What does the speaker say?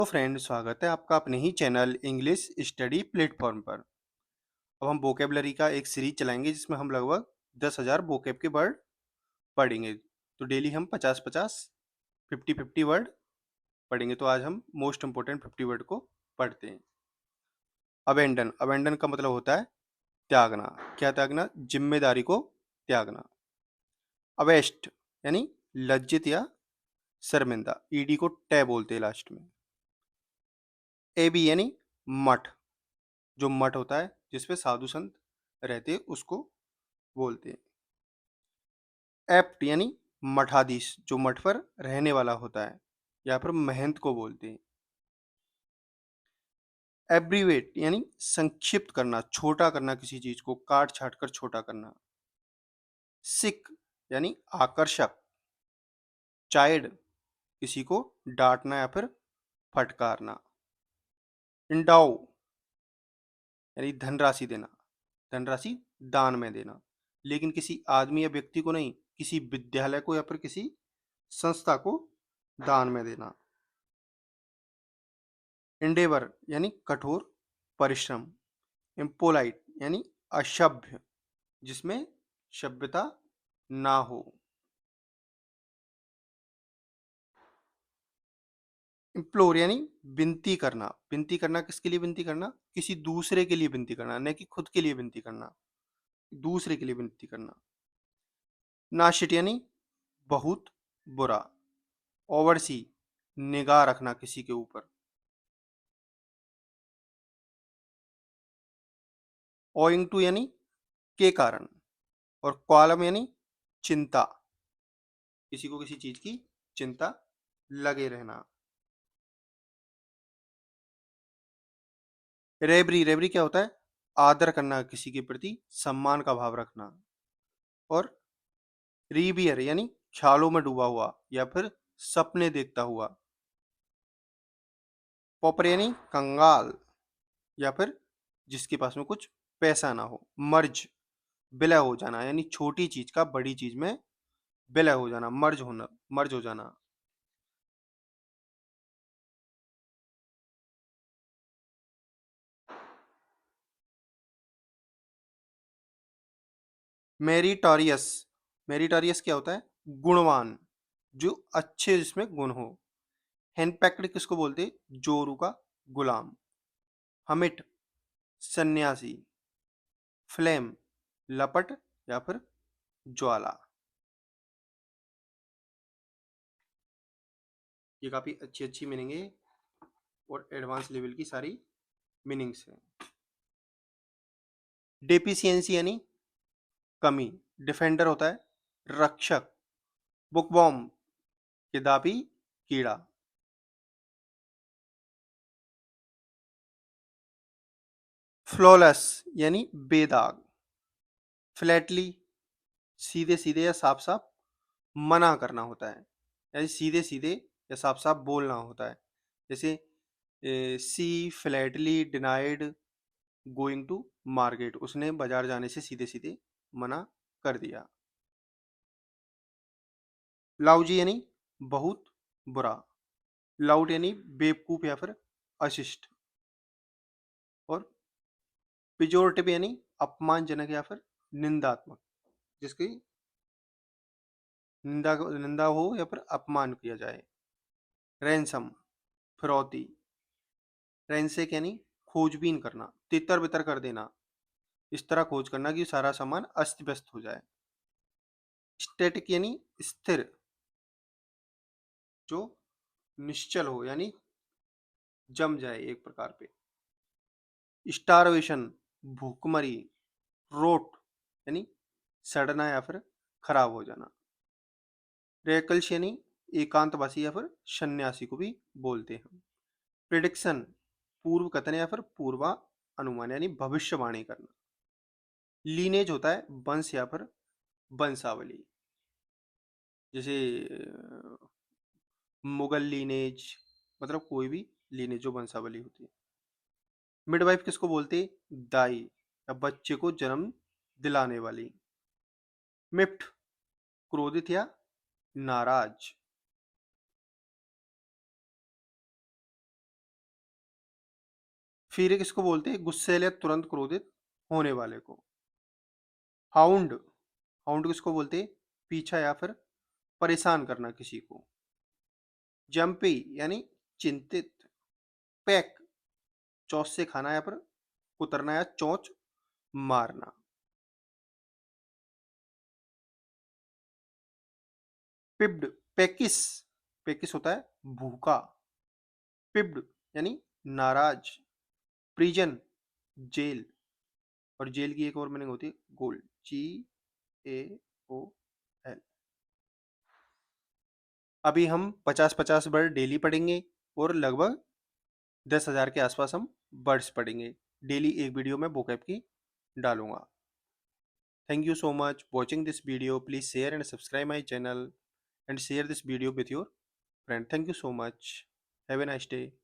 तो फ्रेंड, स्वागत है आपका अपने ही चैनल इंग्लिश स्टडी प्लेटफॉर्म पर। अब हम वोकेबलरी का एक सीरीज चलाएंगे जिसमें हम लगभग 10,000 वोकेब के वर्ड पढ़ेंगे। तो डेली हम 50-50, 50-50 वर्ड पढ़ेंगे। तो आज हम मोस्ट इंपोर्टेंट 50 वर्ड को पढ़ते हैं। अबेंडन, अबेंडन का मतलब होता है त्यागना। क्या त्यागना? जिम्मेदारी को त्यागना। अवेस्ट यानी लज्जित या शर्मिंदा। ईडी को टे बोलते हैं लास्ट में। एबी यानी मठ, जो मठ होता है जिसपे साधु संत रहते हैं उसको बोलते हैं। एप्ट यानी मठाधीश, जो मठ पर रहने वाला होता है, या फिर महंत को बोलते हैं। एब्रीवेट यानी संक्षिप्त करना, छोटा करना, किसी चीज को काट छाट कर छोटा करना। सिक यानी आकर्षक। चाइड किसी को डांटना या फिर फटकारना। इंडाउ यानी धनराशि देना, धनराशि दान में देना, लेकिन किसी आदमी या व्यक्ति को नहीं, किसी विद्यालय को या फिर किसी संस्था को दान में देना। इंडेवर यानी कठोर परिश्रम। इम्पोलाइट यानी अशभ्य, जिसमें सभ्यता ना हो। इम्प्लोर यानी विनती करना। विनती करना किसके लिए विनती करना? किसी दूसरे के लिए विनती करना, न कि खुद के लिए विनती करना, दूसरे के लिए विनती करना। नाशिट यानी बहुत बुरा। ओवरसी निगाह रखना किसी के ऊपर। ओइंग टू यानी के कारण। और कॉलम यानी चिंता, किसी को किसी चीज की चिंता लगे रहना। रेबरी, रेबरी क्या होता है? आदर करना, किसी के प्रति सम्मान का भाव रखना। और रीबियर यानी ख्यालों में डूबा हुआ या फिर सपने देखता हुआ। पॉपर यानी कंगाल, या फिर जिसके पास में कुछ पैसा ना हो। मर्ज विलय हो जाना, यानी छोटी चीज का बड़ी चीज में विलय हो जाना, मर्ज होना, मर्ज हो जाना। मेरिटोरियस, मेरिटोरियस क्या होता है? गुणवान, जो अच्छे जिसमें गुण हो। हेनपेक्ड किसको बोलते? जोरू का गुलाम। हमिट सन्यासी। फ्लेम लपट या फिर ज्वाला। ये काफी अच्छी अच्छी मीनिंग है और एडवांस लेवल की सारी मीनिंग्स हैं। डेफिशिएंसी यानी कमी। डिफेंडर होता है रक्षक। बुकवॉर्म किताबी कीड़ा। फ्लॉलेस यानी बेदाग। फ्लैटली सीधे सीधे या साफ साफ मना करना होता है, यानी सीधे सीधे या साफ साफ बोलना होता है। जैसे she flatly denied going to market, उसने बाजार जाने से सीधे सीधे मना कर दिया। लाउजी यानी बहुत बुरा। लाउड यानी बेवकूफ या फिर अशिष्ट। और पिजोरेटिव यानी अपमानजनक या फिर निंदात्मक, जिसकी निंदा हो या फिर अपमान किया जाए। रैंसम फिरौती। रैंसेक यानी खोजबीन करना, तितर बितर कर देना, इस तरह खोज करना कि सारा सामान अस्त व्यस्त हो जाए। स्टैटिक यानी स्थिर, जो निश्चल हो, यानी जम जाए एक प्रकार पे। स्टारवेशन भूखमरी। रोट यानी सड़ना या फिर खराब हो जाना। रेकल्श यानी एकांतवासी या फिर सन्यासी को भी बोलते हैं। प्रिडिक्शन पूर्व कथन या फिर पूर्वा अनुमान, यानी भविष्यवाणी करना। लीनेज होता है वंश या फिर वंशावली, जैसे मुगल लीनेज, मतलब कोई भी लीनेज जो वंशावली होती है। मिडवाइफ किसको बोलते हैं? दाई या बच्चे को जन्म दिलाने वाली। मिफ्ट क्रोधित या नाराज। फिर किसको बोलते हैं? गुस्सैल या तुरंत क्रोधित होने वाले को। हाउंड, हाउंड किसको बोलते हैं? पीछा या फिर परेशान करना किसी को। जंपी यानी चिंतित। पैक, चोंच से खाना या फिर कुतरना या चोंच मारना। पिप्ड, पेकिस, पेकिस होता है भूखा। पिप्ड यानी नाराज। Prison, jail. और जेल की एक और मीनिंग होती है गोल्ड, GAOL। अभी हम 50-50 वर्ड डेली पढ़ेंगे और लगभग 10,000 के आसपास हम वर्ड्स पढ़ेंगे। डेली एक वीडियो में vocab की डालूंगा। Thank you so much watching this video. Please share and subscribe my channel and share this video with your friend. Thank you so much. Have a nice day.